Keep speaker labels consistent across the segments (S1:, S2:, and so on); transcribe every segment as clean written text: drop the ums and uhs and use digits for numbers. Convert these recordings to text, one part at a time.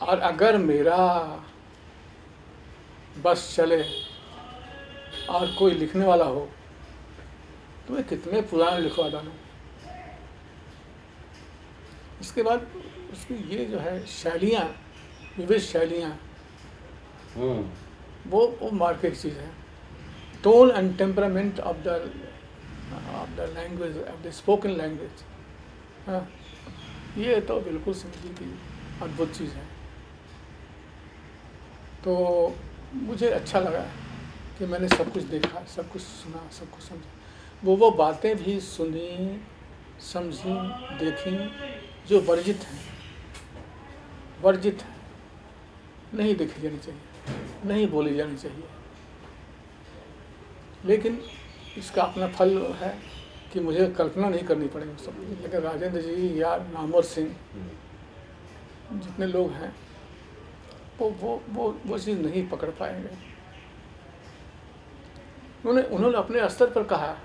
S1: और अगर मेरा बस चले और कोई लिखने वाला हो तो मैं कितने पुराने लिखवा डालूँ। इसके बाद उसकी ये जो है शैलियाँ, विविध शैलियाँ, वो मार्केट चीज़ है। Tone and temperament of the language, of the spoken language, हाँ, ये तो बिल्कुल समझिए कि अद्भुत चीज़ है। तो मुझे अच्छा लगा कि मैंने सब कुछ देखा, सब कुछ सुना, सब कुछ समझा। वो बातें भी सुनी, समझी, देखी जो वर्जित हैं, वर्जित हैं, नहीं देखी जानी चाहिए, नहीं बोली जानी चाहिए। लेकिन इसका अपना फल है कि मुझे कल्पना नहीं करनी पड़ेगी सब। लेकिन राजेंद्र जी या नामवर सिंह जितने लोग हैं वो चीज़ नहीं पकड़ पाएंगे। उन्होंने अपने स्तर पर कहा,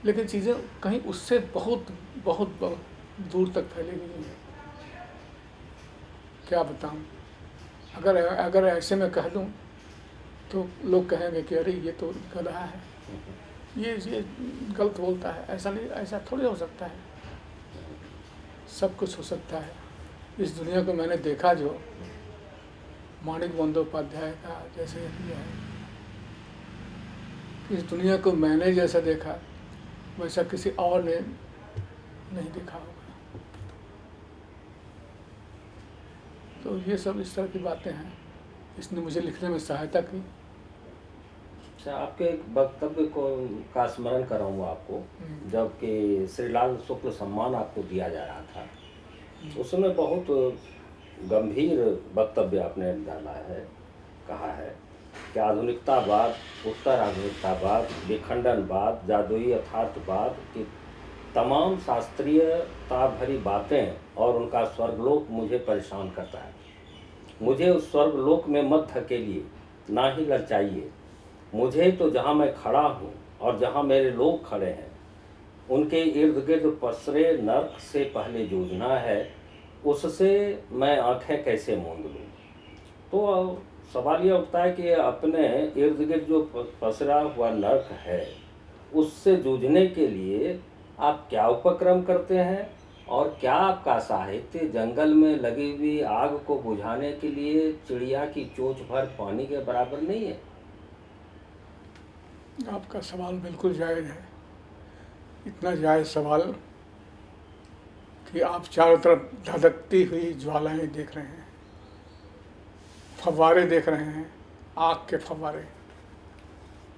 S1: लेकिन चीज़ें कहीं उससे बहुत बहुत बहुत दूर तक फैली हुई हैं। क्या बताऊं, अगर ऐसे में कह दूं तो लोग कहेंगे कि अरे ये तो गधा है, ये गलत बोलता है। ऐसा नहीं, ऐसा थोड़ी हो सकता है। सब कुछ हो सकता है। इस दुनिया को मैंने देखा जो माणिक बंदोपाध्याय का जैसे किया है, इस दुनिया को मैंने जैसा देखा वैसा किसी और ने नहीं देखा होगा। तो ये सब इस तरह की बातें हैं, इसने मुझे लिखने में सहायता की।
S2: अच्छा, आपके एक वक्तव्य का स्मरण कराऊंगा आपको, जबकि श्रीलाल शुक्ल सम्मान आपको दिया जा रहा था, उसमें बहुत गंभीर वक्तव्य आपने डाला है, कहा है कि आधुनिकतावाद, उत्तर आधुनिकतावाद, विखंडनवाद, जादुई यथार्थवाद की तमाम शास्त्रीयता भरी बातें और उनका स्वर्गलोक मुझे परेशान करता है। मुझे उस स्वर्गलोक में मत धकेलिए, ना ही ललचाइए। मुझे तो जहाँ मैं खड़ा हूँ और जहाँ मेरे लोग खड़े हैं उनके इर्द गिर्द पसरे नर्क से पहले जूझना है, उससे मैं आंखें कैसे मूंद लूँ। तो सवाल यह उठता है कि अपने इर्द गिर्द जो पसरा हुआ नर्क है उससे जूझने के लिए आप क्या उपक्रम करते हैं, और क्या आपका साहित्य जंगल में लगी हुई आग को बुझाने के लिए चिड़िया की चोंच भर पानी के बराबर नहीं है?
S1: आपका सवाल बिल्कुल जायज़ है। इतना जायज़ सवाल कि आप चारों तरफ धधकती हुई ज्वालाएं देख रहे हैं, फव्वारे देख रहे हैं, आग के फव्वारे,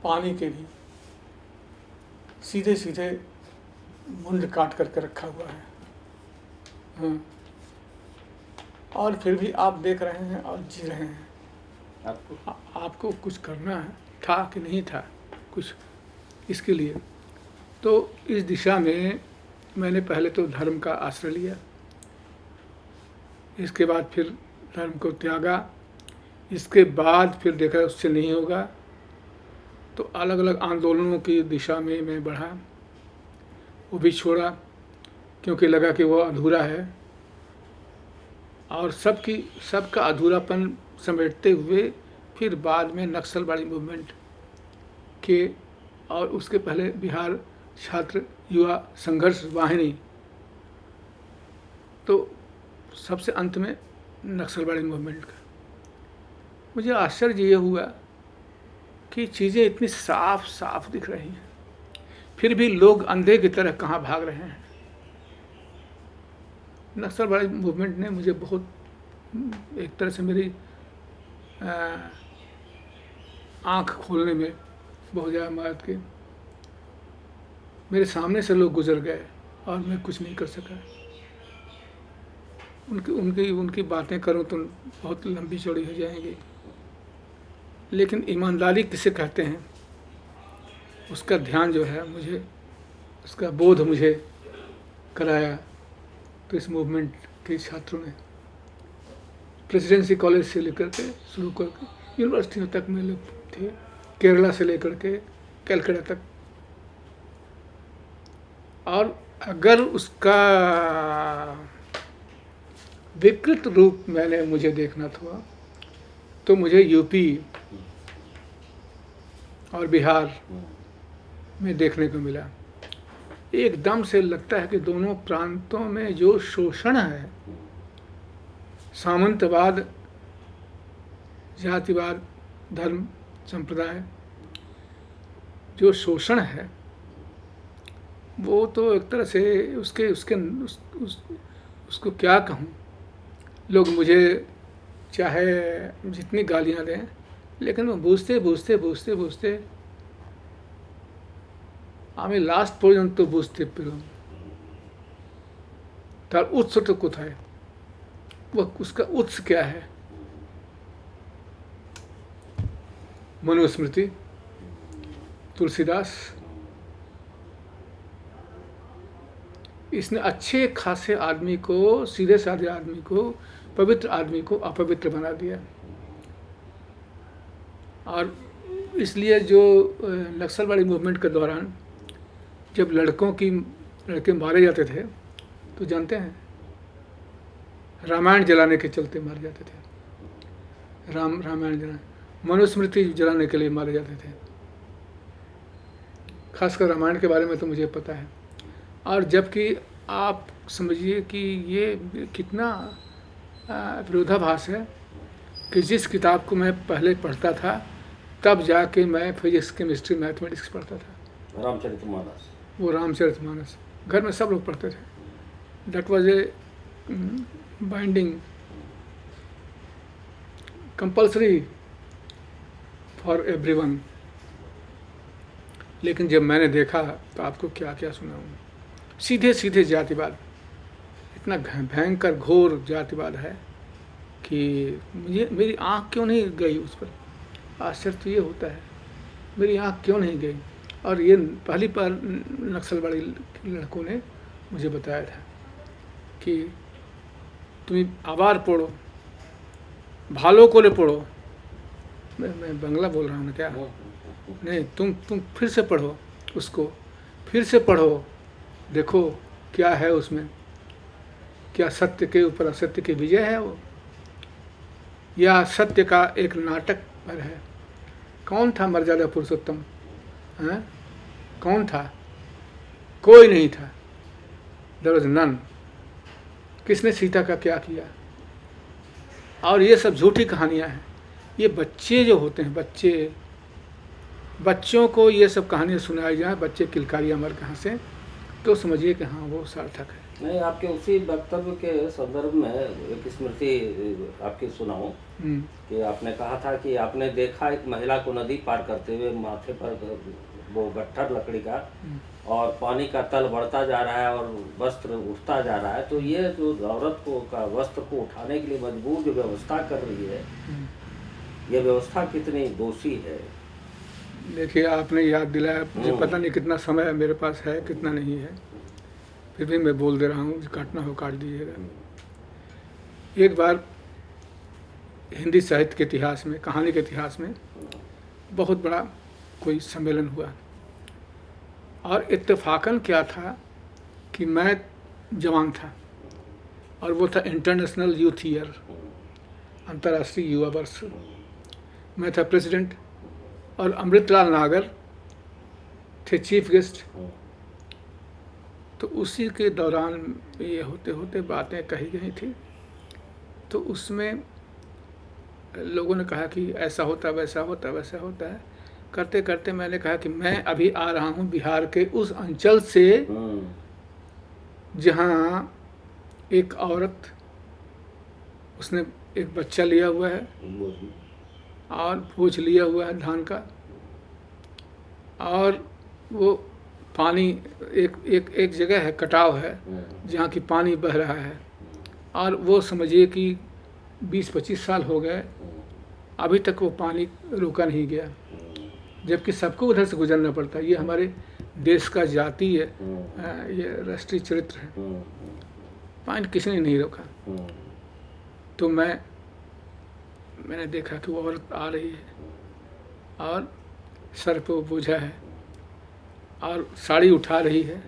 S1: पानी के भी सीधे सीधे मुंड काट करके रखा हुआ है। और फिर भी आप देख रहे हैं और जी रहे हैं। आपको कुछ करना है, था कि नहीं था कुछ इसके लिए। तो इस दिशा में मैंने पहले तो धर्म का आश्रय लिया, इसके बाद फिर धर्म को त्यागा, इसके बाद फिर देखा उससे नहीं होगा तो अलग अलग आंदोलनों की दिशा में मैं बढ़ा, वो भी छोड़ा क्योंकि लगा कि वो अधूरा है। और सबका अधूरापन समेटते हुए फिर बाद में नक्सलवादी मूवमेंट के और उसके पहले बिहार छात्र युवा संघर्ष वाहिनी, तो सबसे अंत में नक्सलवादी मूवमेंट का। मुझे आश्चर्य ये हुआ कि चीज़ें इतनी साफ साफ दिख रही हैं, फिर भी लोग अंधे की तरह कहाँ भाग रहे हैं। नक्सलवादी मूवमेंट ने मुझे बहुत, एक तरह से मेरी आँख खोलने में बहुत ज़्यादा मदद की। मेरे सामने से लोग गुजर गए और मैं कुछ नहीं कर सका। उनकी बातें करूं तो बहुत लंबी चौड़ी हो जाएंगी, लेकिन ईमानदारी किसे कहते हैं उसका ध्यान जो है मुझे, उसका बोध मुझे कराया। तो इस मूवमेंट के छात्रों ने प्रेसिडेंसी कॉलेज से लेकर के शुरू करके यूनिवर्सिटी तक में लोग थे, केरला से लेकर के कैलकाटा तक। और अगर उसका विकृत रूप मुझे देखना था, तो मुझे यूपी और बिहार में देखने को मिला। एकदम से लगता है कि दोनों प्रांतों में जो शोषण है, सामंतवाद, जातिवाद, धर्म, संप्रदाय, जो शोषण है, वो तो एक तरह से उसको क्या कहूँ। लोग मुझे चाहे जितनी गालियाँ दें, लेकिन वो বুঝতে আমি লাস্ট পর্যন্ত বুঝতে পেলাম তার উৎসটা কোথায়, उसका उत्स क्या है। मनुस्मृति, तुलसीदास, इसने अच्छे खासे आदमी को, सीधे साधे आदमी को, पवित्र आदमी को अपवित्र बना दिया। और इसलिए जो नक्सलवादी मूवमेंट के दौरान जब लड़के मारे जाते थे, तो जानते हैं रामायण जलाने के चलते मारे जाते थे। रामायण जलाने, मनुस्मृति जलाने के लिए मारे जाते थे। खासकर रामायण के बारे में तो मुझे पता है। और जबकि आप समझिए कि ये कितना विरोधाभास है कि जिस किताब को मैं पहले पढ़ता था, तब जाके मैं फिजिक्स, केमिस्ट्री, मैथमेटिक्स पढ़ता था।
S2: रामचरितमानस,
S1: वो रामचरितमानस घर में सब लोग पढ़ते थे। That was a binding, compulsory for everyone. लेकिन जब मैंने देखा तो आपको क्या क्या सुनाऊँ। सीधे सीधे जातिवाद, इतना भयंकर घोर जातिवाद है कि मेरी आँख क्यों नहीं गई उस पर। आश्चर्य तो ये होता है, मेरी आँख क्यों नहीं गई। और ये पहली बार नक्सलवादी लड़कों ने मुझे बताया था कि তুমি আবার पढ़ो, भालो को ले पढ़ो। मैं बंगला बोल रहा हूँ ना क्या? नहीं, तुम फिर से पढ़ो उसको, फिर से पढ़ो, देखो क्या है उसमें। क्या सत्य के ऊपर असत्य की विजय है वो, या सत्य का एक नाटक पर है। कौन था मर्यादा पुरुषोत्तम? हैं? कौन था? कोई नहीं था। There was none. किसने सीता का क्या किया? और ये सब झूठी कहानियाँ हैं। ये बच्चे जो होते हैं, बच्चों को ये सब कहानियाँ सुनाई जाए, बच्चे किलकारियाँ मर कहाँ से, तो समझिए कि हाँ वो सार्थक है।
S2: नहीं, आपके उसी वक्तव्य के संदर्भ में एक स्मृति आपकी सुनाऊं कि आपने कहा था कि आपने देखा एक महिला को नदी पार करते हुए, माथे पर वो गट्ठर लकड़ी का, और पानी का तल बढ़ता जा रहा है और वस्त्र उठता जा रहा है। तो ये जो औरत को का वस्त्र को उठाने के लिए मजबूर जो व्यवस्था कर रही है, ये व्यवस्था कितनी दोषी है?
S1: देखिए, आपने याद दिलाया। मुझे पता नहीं कितना समय मेरे पास है, कितना नहीं है, फिर भी मैं बोल दे रहा हूँ। काटना हो काट दीजिएगा। एक बार हिंदी साहित्य के इतिहास में, कहानी के इतिहास में बहुत बड़ा कोई सम्मेलन हुआ, और इत्तेफाकन क्या था कि मैं जवान था, और वो था इंटरनेशनल यूथ ईयर, अंतर्राष्ट्रीय युवा वर्ष। मैं था प्रेसिडेंट, और अमृतलाल नागर थे चीफ गेस्ट। तो उसी के दौरान ये होते होते बातें कही गई थी। तो उसमें लोगों ने कहा कि ऐसा होता, वैसा होता, वैसा होता है। करते करते मैंने कहा कि मैं अभी आ रहा हूँ बिहार के उस अंचल से जहाँ एक औरत, उसने एक बच्चा लिया हुआ है और बोझ लिया हुआ है धान का, और वो पानी एक जगह है, कटाव है, जहाँ की पानी बह रहा है, और वो समझिए कि 20-25 साल हो गए, अभी तक वो पानी रुका नहीं गया, जबकि सबको उधर से गुजरना पड़ता है। ये हमारे देश का जातीय ये राष्ट्रीय चरित्र है। पानी किसी ने नहीं रोका। तो मैंने देखा कि वो औरत आ रही है, और सर पे वो बोझा है, और साड़ी उठा रही है,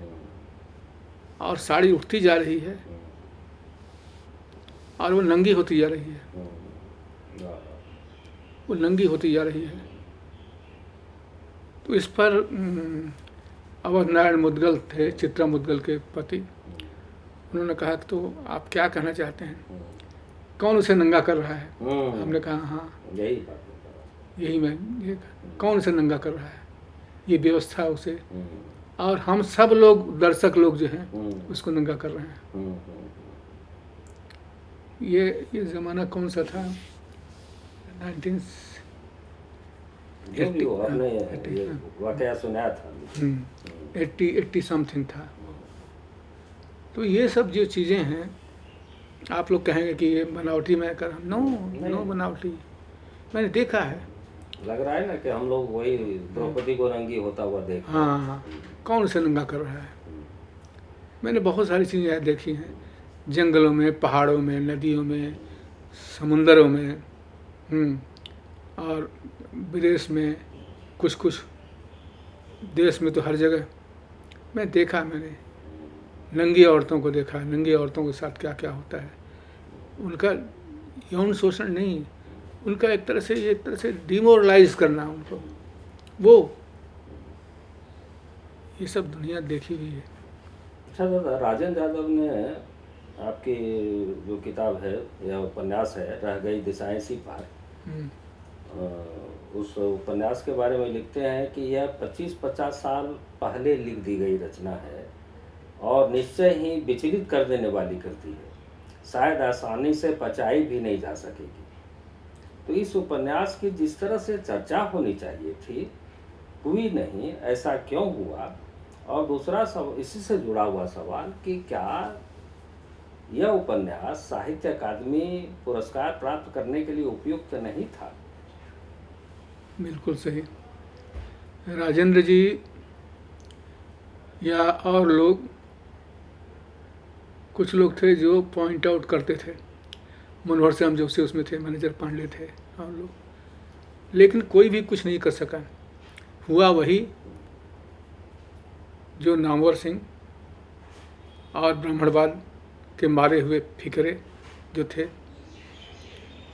S1: और साड़ी उठती जा रही है, और वो नंगी होती जा रही है,
S2: वाह,
S1: वो नंगी होती जा रही है। तो इस पर अवध नारायण मुदगल थे, चित्रा मुदगल के पति, उन्होंने कहा कि तो आप क्या कहना चाहते हैं, कौन उसे नंगा कर रहा है? हमने कहा हाँ
S2: यही बात है।
S1: यही मैं ये कौन उसे नंगा कर रहा है, ये व्यवस्था उसे, और हम सब लोग दर्शक लोग जो हैं उसको नंगा कर रहे हैं। ये ज़माना कौन सा था? 19
S2: जो भी हो, आपने ये वाकया सुनाया था।
S1: 80 समथिंग था। तो ये सब जो चीज़ें हैं, आप लोग कहेंगे कि ये बनावटी में कर, नो बनावटी, मैंने देखा है।
S2: लग रहा है ना कि हम लोग वही द्रौपदी को नंगी होता हुआ देख रहे हैं।
S1: हाँ, कौन उसे नंगा कर रहा है? मैंने बहुत सारी चीज़ें देखी हैं, जंगलों में, पहाड़ों में, नदियों में, समुंदरों में, और विदेश में, कुछ देश में, तो हर जगह मैं देखा, मैंने नंगी औरतों को देखा, नंगी औरतों के साथ क्या क्या होता है। उनका यौन शोषण नहीं, उनका एक तरह से डिमोरलाइज करना उनको, वो ये सब दुनिया देखी हुई है।
S2: अच्छा दादा, राजेंद्र यादव ने आपकी जो किताब है या उपन्यास है, रह गई दिशाएं इसी पार, उस उपन्यास के बारे में लिखते हैं कि यह 25-50 साल पहले लिख दी गई रचना है और निश्चय ही विचलित कर देने वाली कृति है, शायद आसानी से पचाई भी नहीं जा सकेगी। तो इस उपन्यास की जिस तरह से चर्चा होनी चाहिए थी, हुई नहीं, ऐसा क्यों हुआ? और दूसरा सब इसी से जुड़ा हुआ सवाल कि क्या यह उपन्यास साहित्य अकादमी पुरस्कार प्राप्त करने के लिए उपयुक्त नहीं था?
S1: बिल्कुल सही। राजेंद्र जी या और लोग, कुछ लोग थे जो पॉइंट आउट करते थे, मनोहर श्याम जोशी उसमें थे, मैनेजर पांडे थे और लोग, लेकिन कोई भी कुछ नहीं कर सका। हुआ वही जो नामवर सिंह और ब्राह्मणवाद के मारे हुए फिक्रे जो थे,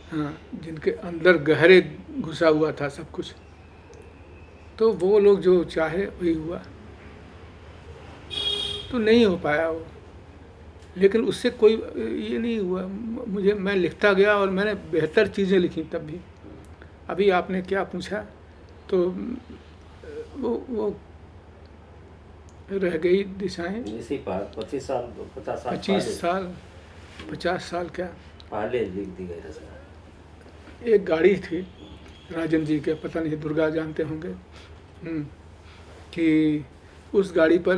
S1: हाँ, जिनके अंदर गहरे घुसा हुआ था सब कुछ, तो वो लोग जो चाहे वही हुआ। तो नहीं हो पाया वो, लेकिन उससे कोई ये नहीं हुआ। मैं लिखता गया और मैंने बेहतर चीज़ें लिखी तब भी। अभी आपने क्या पूछा, तो वो रह गई दिशाएं
S2: इसी पार 25 साल 50 साल
S1: 50 साल क्या
S2: पहले लिख दी गई रचना।
S1: एक गाड़ी थी राजन जी के, पता नहीं दुर्गा जानते होंगे, कि उस गाड़ी पर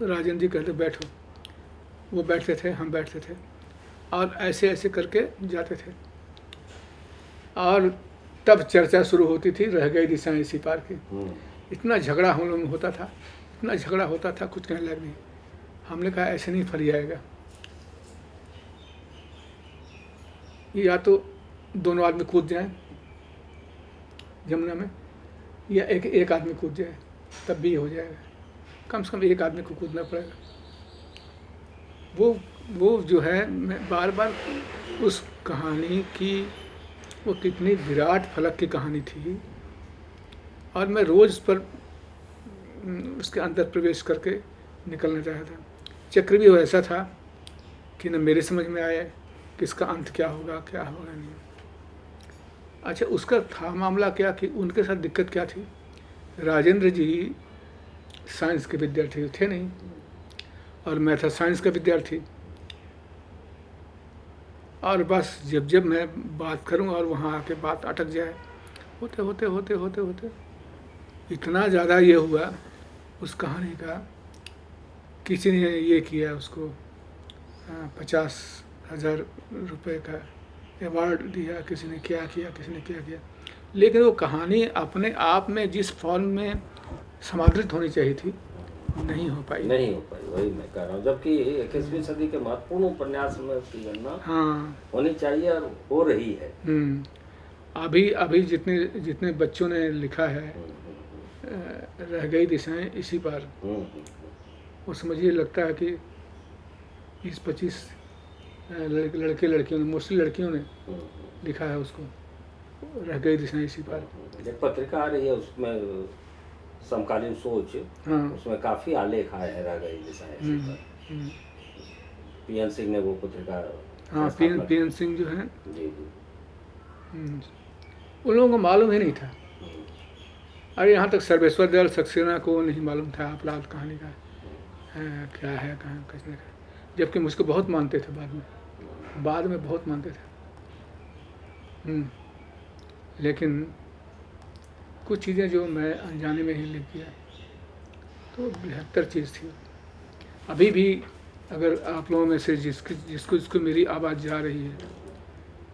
S1: राजन जी कहते बैठो, वो बैठते थे, हम बैठते थे, और ऐसे ऐसे करके जाते थे, और तब चर्चा शुरू होती थी रह गई दिशाएं इसी पार की। इतना झगड़ा हम लोग में होता था, इतना झगड़ा होता था, कुछ कहने लग नहीं। हमने कहा ऐसे नहीं फर जाएगा, या तो दोनों आदमी कूद जाएं जमुना में, या एक आदमी कूद जाए, तब भी हो जाएगा। कम से कम एक आदमी को कूदना पड़ेगा। वो जो है, मैं बार बार उस कहानी की, वो कितनी विराट फलक की कहानी थी, और मैं रोज़ पर उसके अंदर प्रवेश करके निकलना चाहता था। चक्र भी ऐसा था कि न मेरे समझ में आया कि इसका अंत क्या होगा नहीं। अच्छा, उसका था मामला क्या कि उनके साथ दिक्कत क्या थी, राजेंद्र जी साइंस के विद्यार्थी थे नहीं, और मैं था साइंस का विद्यार्थी, और बस जब मैं बात करूं और वहाँ आके बात अटक जाए, होते होते होते होते होते इतना ज़्यादा ये हुआ उस कहानी का, किसी ने ये किया उसको 50,000 रुपये का अवार्ड दिया, किसी ने क्या किया, लेकिन वो कहानी अपने आप में जिस फॉर्म में समादृत होनी चाहिए थी, नहीं हो पाई।
S2: वही मैं कह रहा हूँ। जबकि 21वीं सदी के महत्वपूर्ण उपन्यास में उसकी गणना होनी चाहिए और हो रही है।
S1: अभी जितने बच्चों ने लिखा है रह गई दिशाएं इसी पार, वो समझिए लगता है कि 20-25 लड़के लड़कियों ने, मोस्टली लड़कियों ने लिखा है उसको, रह गई दिशाएं इसी पार।
S2: एक पत्रिका आ रही है उसमें समकालीन सोच,
S1: हाँ।
S2: उसमें काफ़ी आलेख आए हैं रह गई दिशाएं इसी पर। पीएन सिंह ने वो पत्रिका,
S1: हाँ, पीएन सिंह जो हैं,
S2: जी जी,
S1: उन लोगों को मालूम ही नहीं था। अरे यहाँ तक सर्वेश्वर दयाल सक्सेना को नहीं मालूम था अपराध कहानी का है, क्या है, कहाँ किसने का, जबकि मुझको बहुत मानते थे बाद में बहुत मानते थे। लेकिन कुछ चीज़ें जो मैं अनजाने में ही लिख दिया, तो बेहतर चीज़ थी। अभी भी अगर आप लोगों में से जिसको मेरी आवाज़ जा रही है,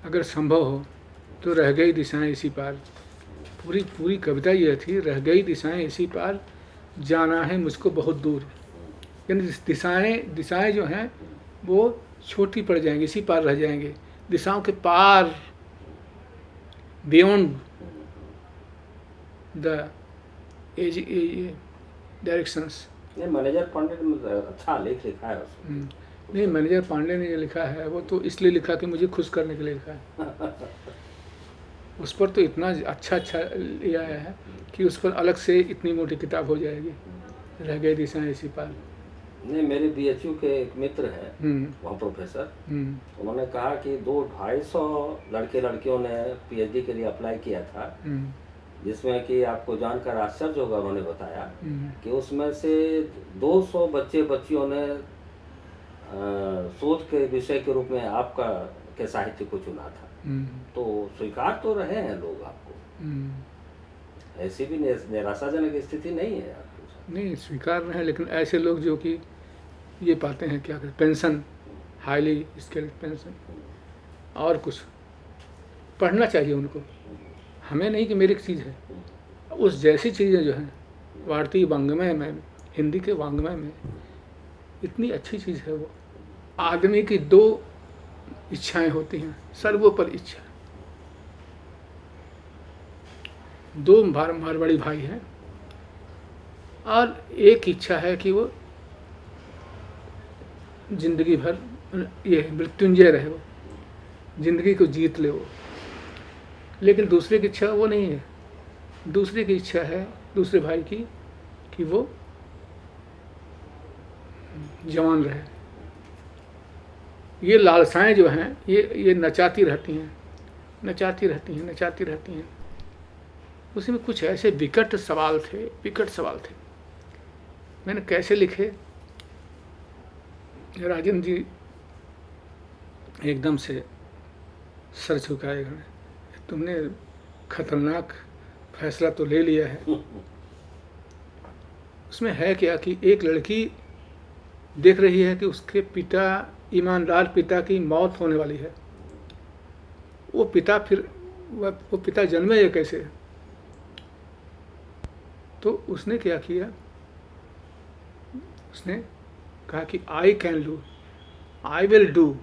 S1: अगर संभव हो तो रह गई दिशाएं इसी पार, पूरी कविता यह थी, रह गई दिशाएं इसी पार, जाना है मुझको बहुत दूर। यानी दिशाएं जो हैं वो छोटी पड़ जाएंगी, इसी पार रह जाएंगे, दिशाओं के पार, beyond the edge directions.
S2: Manager Pandey ने अच्छा लेख लिखा है उसमें।
S1: नहीं, मैनेजर पांडे ने जो लिखा है वो तो इसलिए लिखा कि मुझे खुश करने के लिए लिखा है। उस पर तो इतना अच्छा लिया है कि उस पर अलग से इतनी मोटी किताब हो जाएगी, रह गई दिशाएं इसी पार।
S2: नहीं, मेरे बीएचयू के एक मित्र हैं, वहाँ प्रोफेसर, उन्होंने कहा कि 200-250 लड़के लड़कियों ने पीएचडी के लिए अप्लाई किया था, जिसमें कि आपको जानकर आश्चर्य होगा, उन्होंने बताया कि उसमें से 200 बच्चे बच्चियों ने शोध के विषय के रूप में आपका के साहित्य को चुना था। तो स्वीकार तो रहे हैं लोग आपको, ऐसी भी निराशाजनक स्थिति नहीं है आपको।
S1: नहीं, स्वीकार रहे हैं, लेकिन ऐसे लोग जो कि ये पाते हैं, क्या कहते, पेंशन, हाईली स्केल्ड पेंशन, और कुछ पढ़ना चाहिए उनको, हमें नहीं कि मेरी चीज़ है, उस जैसी चीज़ें जो हैं भारतीय वाङ्मय में, हिंदी के वाङ्मय में इतनी अच्छी चीज़ है वो। आदमी की 2 इच्छाएं होती हैं, सर्वोपरि इच्छा। 2 मारवाड़ी भाई हैं, और एक इच्छा है कि वो जिंदगी भर ये मृत्युंजय रहे, वो जिंदगी को जीत ले वो। लेकिन दूसरे की इच्छा वो नहीं है, दूसरे की इच्छा है, दूसरे भाई की, कि वो जवान रहे। ये लालसाएं जो हैं ये नचाती रहती हैं। उसमें कुछ ऐसे विकट सवाल थे। मैंने कैसे लिखे, राजन जी एकदम से सर झुकाए, तुमने खतरनाक फैसला तो ले लिया है। उसमें है क्या कि एक लड़की देख रही है कि उसके पिता, ईमानदार पिता की मौत होने वाली है। वो पिता जन्मे कैसे? तो उसने क्या किया, उसने कहा कि I can do, I will do.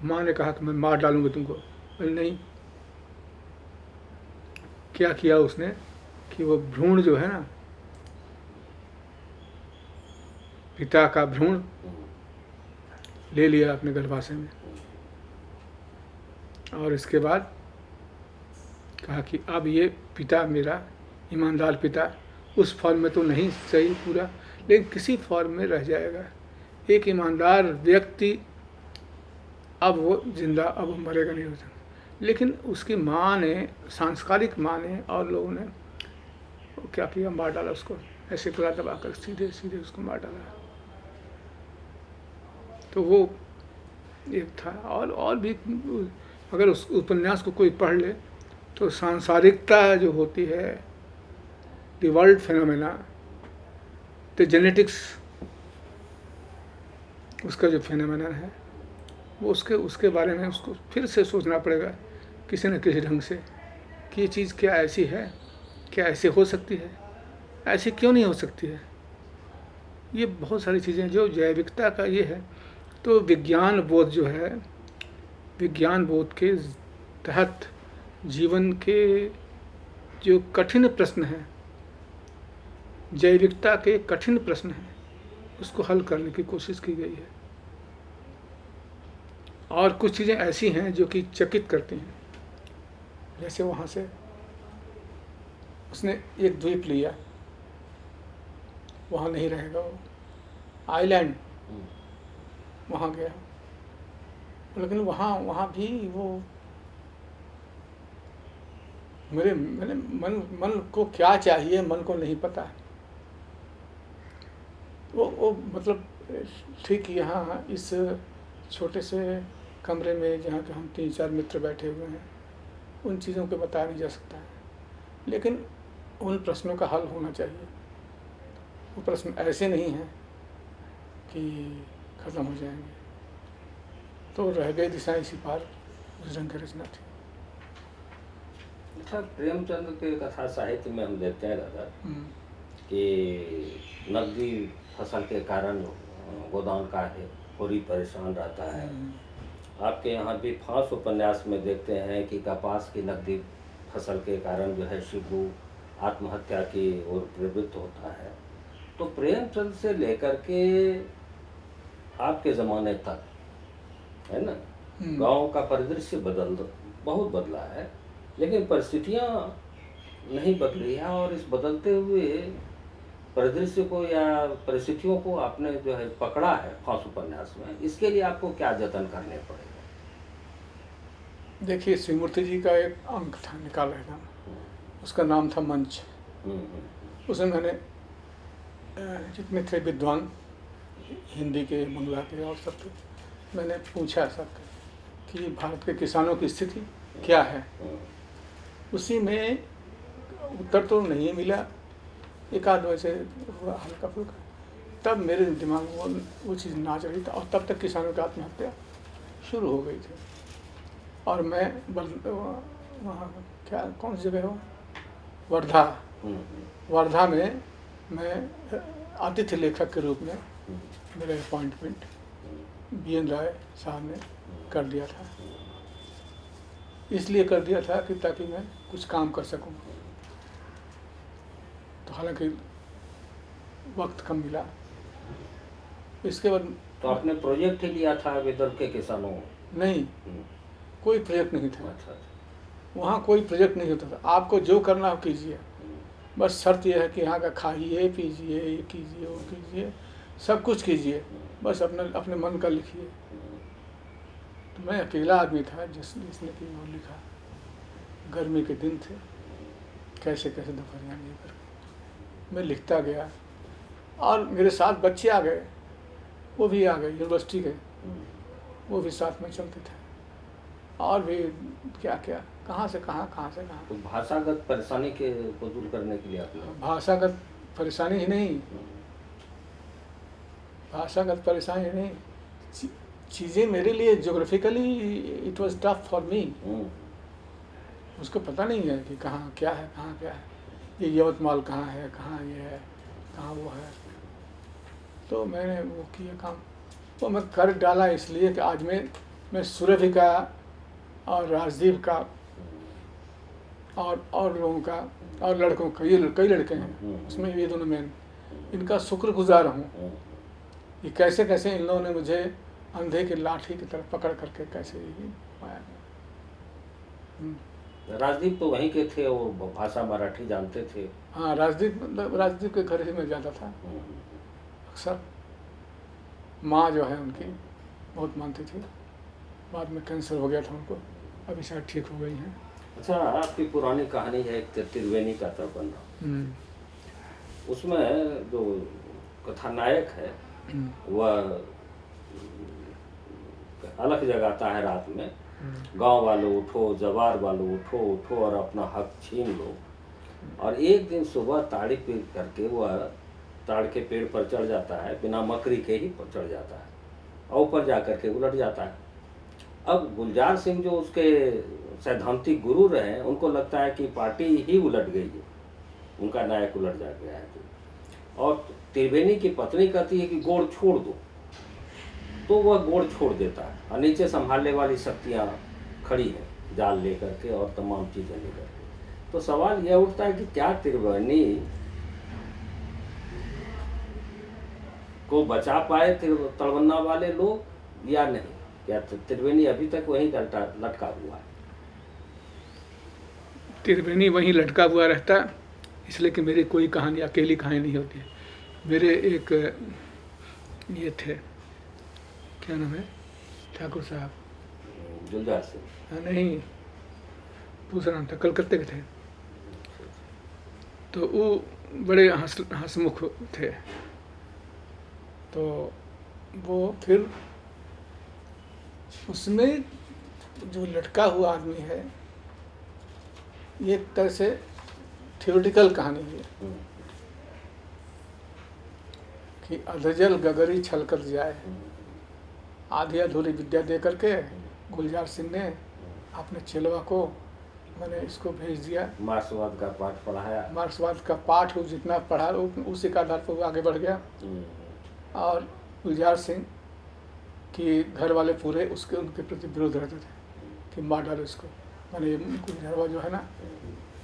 S1: माँ ने कहा कि मैं मार डालूंगी तुमको, नहीं। क्या किया उसने कि वो भ्रूण जो है ना, पिता का भ्रूण ले लिया अपने गर्भाशय में, और इसके बाद कहा कि अब ये पिता मेरा, ईमानदार पिता, उस फॉर्म में तो नहीं सही पूरा, लेकिन किसी फॉर्म में रह जाएगा। एक ईमानदार व्यक्ति, अब वो जिंदा, अब वो मरेगा नहीं होता। लेकिन उसकी माँ ने, सांस्कारिक माँ ने और लोगों ने क्या किया, मार डाला उसको, ऐसे पूरा दबाकर सीधे उसको मार डाला। तो वो एक था। और भी अगर उस उपन्यास को कोई पढ़ ले तो सांसारिकता जो होती है, the world phenomena, the genetics, उसका जो फेनोमेना है वो उसके बारे में उसको फिर से सोचना पड़ेगा किसी न किसी ढंग से कि ये चीज़ क्या ऐसी है, क्या ऐसे हो सकती है, ऐसी क्यों नहीं हो सकती है। ये बहुत सारी चीज़ें जो जैविकता का ये है। तो विज्ञान बोध जो है, विज्ञान बोध के तहत जीवन के जो कठिन प्रश्न हैं, जैविकता के कठिन प्रश्न हैं, उसको हल करने की कोशिश की गई है। और कुछ चीज़ें ऐसी हैं जो कि चकित करती हैं। जैसे वहाँ से उसने एक द्वीप लिया, वहाँ नहीं रहेगा वो, आइलैंड, वहाँ गया, लेकिन वहाँ भी वो मेरे मैंने मन को क्या चाहिए, मन को नहीं पता है। वो मतलब ठीक यहाँ इस छोटे से कमरे में जहाँ के हम 3-4 मित्र बैठे हुए हैं, उन चीज़ों को बताया नहीं जा सकता है, लेकिन उन प्रश्नों का हल होना चाहिए। वो प्रश्न ऐसे नहीं हैं कि ख़त्म हो जाएंगे। तो रह गई दिशा इसी पार, उस रंग की रचना थी।
S2: अच्छा, प्रेमचंद के कथा साहित्य में हम देखते हैं दादा कि नकदी फसल के कारण गोदान का है पूरी परेशान रहता है। आपके यहाँ भी फांस उपन्यास में देखते हैं कि कपास की नकदी फसल के कारण जो है शिबू आत्महत्या की ओर प्रवृत्त होता है। तो प्रेमचंद से लेकर के आपके ज़माने तक, है ना, गांव का परिदृश्य बहुत बदला है, लेकिन परिस्थितियाँ नहीं बदली है। और इस बदलते हुए परिदृश्य को या परिस्थितियों को आपने जो है पकड़ा है फांस उपन्यास में, इसके लिए आपको क्या जतन करने पड़ेगा?
S1: देखिए, श्रीमूर्ति जी का एक अंक था, निकाला था, उसका नाम था मंच। उसमें मैंने जितने थे विद्वान हिंदी के, बंगला के और सब के, मैंने पूछा सबके कि भारत के किसानों की स्थिति क्या है। उसी में उत्तर तो नहीं मिला, एक आध वैसे हल्का फुल्का। तब मेरे दिमाग में वो चीज़ नाच रही था, और तब तक किसानों की आत्महत्या शुरू हो गई थी। और मैं वहाँ क्या, कौन सी जगह हो, वर्धा में मैं आतिथ्य लेखक के रूप में मेरा अपॉइंटमेंट BN राय साहब ने कर दिया था। इसलिए कर दिया था कि ताकि मैं कुछ काम कर सकूं। तो हालांकि वक्त कम मिला। इसके बाद
S2: तो आपने प्रोजेक्ट ही लिया था विदर्भ के किसानों?
S1: नहीं, कोई प्रोजेक्ट नहीं था।
S2: अच्छा।
S1: वहाँ कोई प्रोजेक्ट नहीं होता था। आपको जो करना हो कीजिए, बस शर्त यह है कि यहाँ का खाइए, पीजिए, ये कीजिए, वो कीजिए, सब कुछ कीजिए, बस अपने मन का लिखिए। तो मैं अकेला आदमी था जिसने कि वो लिखा। गर्मी के दिन थे, कैसे कैसे दोपहरियाँ लेकर मैं लिखता गया। और मेरे साथ बच्चे आ गए, वो भी आ गए यूनिवर्सिटी के, वो भी साथ में चलते थे। और भी क्या क्या, कहाँ से कहाँ।
S2: तो भाषागत परेशानी को दूर करने के लिए आपने?
S1: भाषागत परेशानी ही नहीं, भाषागत परेशानी नहीं, चीज़ें मेरे लिए geographically it was tough for me. उसको पता नहीं है कि कहाँ क्या है, कहाँ क्या है, ये यवतमाल कहाँ है, कहाँ ये है, कहाँ वो है। तो मैंने वो किया काम, वो मैं कर डाला इसलिए कि आज मैं सुरभि का और राजदीप का और लोगों का और लड़कों का, ये कई लड़के हैं उसमें, ये दोनों मैं इनका शुक्रगुजार हूँ कि कैसे कैसे इन लोगों ने मुझे अंधे की लाठी की तरफ पकड़ करके कैसे पाया।
S2: राजदीप तो वहीं के थे, वो भाषा मराठी जानते थे?
S1: हाँ, राजदीप के घर ही में ज़्यादा था अक्सर। माँ जो है उनकी बहुत मानती थी, बाद में कैंसर हो गया था उनको, अभी शायद ठीक हो गई हैं।
S2: अच्छा, आपकी पुरानी कहानी है एक त्रिवेणी का तड़पना, उसमें जो कथानायक है वह अलग जगाता है रात में, गांव वालों उठो, जवार वालों उठो और अपना हक छीन लो। और एक दिन सुबह ताड़ी पी करके वह ताड़ के पेड़ पर चढ़ जाता है, बिना मकड़ी के ही पर चढ़ जाता है और ऊपर जा कर के उलट जाता है। अब गुलजार सिंह जो उसके सैद्धांतिक गुरु रहे, उनको लगता है कि पार्टी ही उलट गई है, उनका नायक उलट जा गया है। और त्रिवेणी की पत्नी कहती है कि गोड़ छोड़ दो, तो वह गोड़ छोड़ देता है और नीचे संभालने वाली शक्तियाँ खड़ी हैं जाल लेकर के और तमाम चीज़ें लेकर के। तो सवाल यह उठता है कि क्या त्रिवेणी को बचा पाए तलवन्ना वाले लोग या नहीं? क्या त्रिवेणी अभी तक वहीं लटका हुआ है?
S1: त्रिवेणी वहीं लटका हुआ रहता, इसलिए कि मेरी कोई कहानी अकेली कहानी नहीं होती है। मेरे एक ये थे, क्या नाम है, ठाकुर साहब,
S2: जुलजार सिंह?
S1: हाँ, नहीं, दूसरा नाम था, कलकत्ते के थे। तो वो बड़े हंसमुख थे। तो वो फिर उसमें जो लटका हुआ आदमी है, ये एक तरह से थियोरिटिकल कहानी है कि अधजल गगरी छल कर जाए, आधी अधूरी विद्या दे करके गुलजार सिंह ने अपने चेलवा को, मैंने इसको भेज दिया,
S2: मार्क्सवाद का पाठ पढ़ाया।
S1: मार्क्सवाद का पाठ वो जितना पढ़ा उसी का आधार पर वो आगे बढ़ गया। और गुलजार सिंह कि घर वाले पूरे उनके प्रति विरोध रहते थे कि मार डालो इसको, मैंने गुलजारवा जो है ना,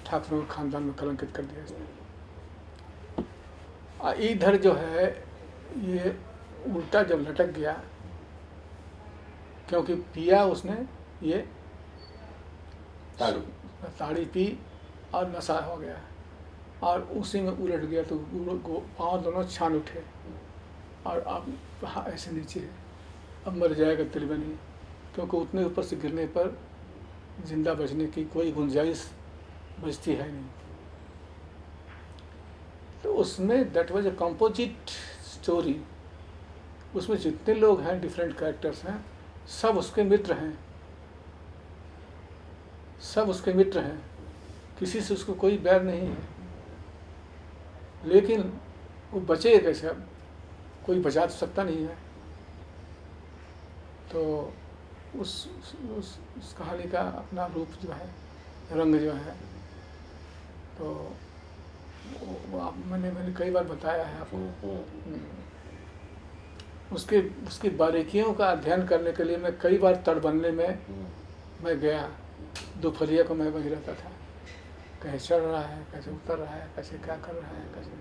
S1: ठाकुरों के खानदान में कलंकित कर दिया इसने। इधर जो है ये उल्टा जब लटक गया, क्योंकि पिया उसने ये ताड़ी पी और नशा हो गया और उसी में उलट गया। तो पाँव दोनों छान उठे और अब ऐसे नीचे है, अब मर जाएगा त्रिवेणी, क्योंकि उतने ऊपर से गिरने पर जिंदा बचने की कोई गुंजाइश बचती है नहीं। तो उसमें that was a composite story. उसमें जितने लोग हैं, डिफरेंट कैरेक्टर्स हैं, सब उसके मित्र हैं, सब उसके मित्र हैं, किसी से उसको कोई बैर नहीं है। लेकिन वो बचे कैसे, अब कोई बचा तो सकता नहीं है। तो उस कहानी का अपना रूप जो है, रंग जो है, तो मैंने कई बार बताया है आपको। उसकी बारीकियों का अध्ययन करने के लिए मैं कई बार तटबंधे में मैं गया। दोपहरिया को मैं वहीं रहता था, कैसे चढ़ रहा है, कैसे उतर रहा है, कैसे क्या कर रहा है, कैसे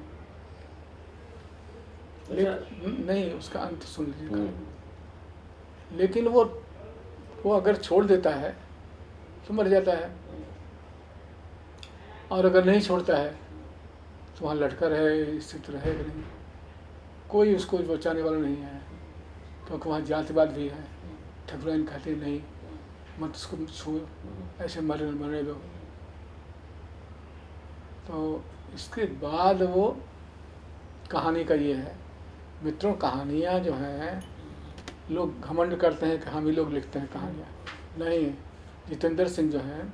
S1: नहीं, उसका अंत सुन लीजिए। लेकिन वो अगर छोड़ देता है तो मर जाता है, और अगर नहीं छोड़ता है तो वहाँ लटका रहे, स्थित रहेगा नहीं, कोई उसको बचाने वाला नहीं है। क्योंकि वहाँ जातिवाद भी है, ठकुराइन कहते नहीं मत उसको छू, ऐसे मरे दो। तो इसके बाद वो कहानी का ये है, मित्रों, कहानियाँ जो हैं, लोग घमंड करते हैं कि हम ही लोग लिखते हैं कहानियाँ। नहीं, जितेंद्र सिंह जो हैं,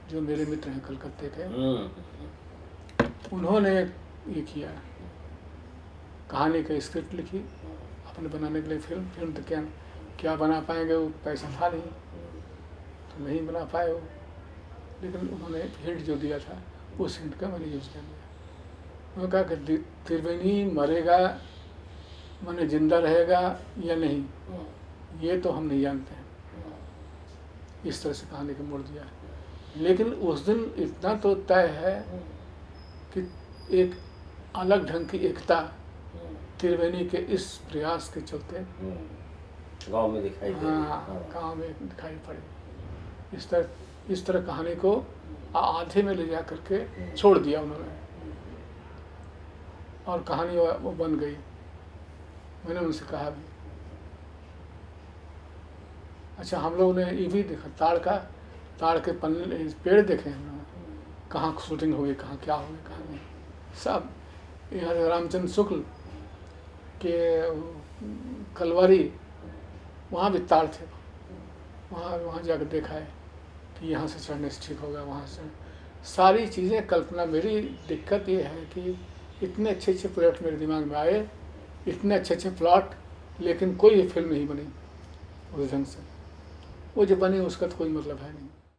S1: जो मेरे मित्र हैं कलकत्ते के, उन्होंने ये किया, कहानी का स्क्रिप्ट लिखी अपने बनाने के लिए। फिल्म तो क्या बना पाएंगे, वो पैसा था नहीं तो नहीं बना पाए वो। लेकिन उन्होंने हिंट जो दिया था, उस हिंट का मैंने यूज़ कर लिया। उन्होंने कहा कि त्रिवेणी मरेगा, माने जिंदा रहेगा या नहीं, ये तो हम नहीं जानते हैं। इस तरह से कहानी को मोड़ दिया। लेकिन उस दिन इतना तो तय है कि एक अलग ढंग की एकता त्रिवेणी के इस प्रयास के चलते
S2: गांव में दिखाई दी।
S1: हाँ, गाँव में दिखाई पड़ी। इस तरह कहानी को आधे में ले जा करके छोड़ दिया उन्होंने, और कहानी वो बन गई। मैंने उनसे कहा भी, अच्छा हम लोग ने ये भी देखा, ताड़ के पन्ने पेड़ देखे हम लोग, कहाँ शूटिंग होगी, कहाँ क्या होगी, कहाँ नहीं, सब। यहाँ रामचंद्र शुक्ल के कलवारी, वहाँ भी ताड़ थे, वहाँ जाकर देखा है कि यहाँ से चढ़ने से ठीक होगा, वहाँ से सारी चीज़ें कल्पना। मेरी दिक्कत ये है कि इतने अच्छे अच्छे प्लॉट मेरे दिमाग में आए, इतने अच्छे अच्छे प्लॉट, लेकिन कोई फिल्म नहीं बनी उस ढंग से। वो जो बनी उसका तो कोई मतलब है नहीं।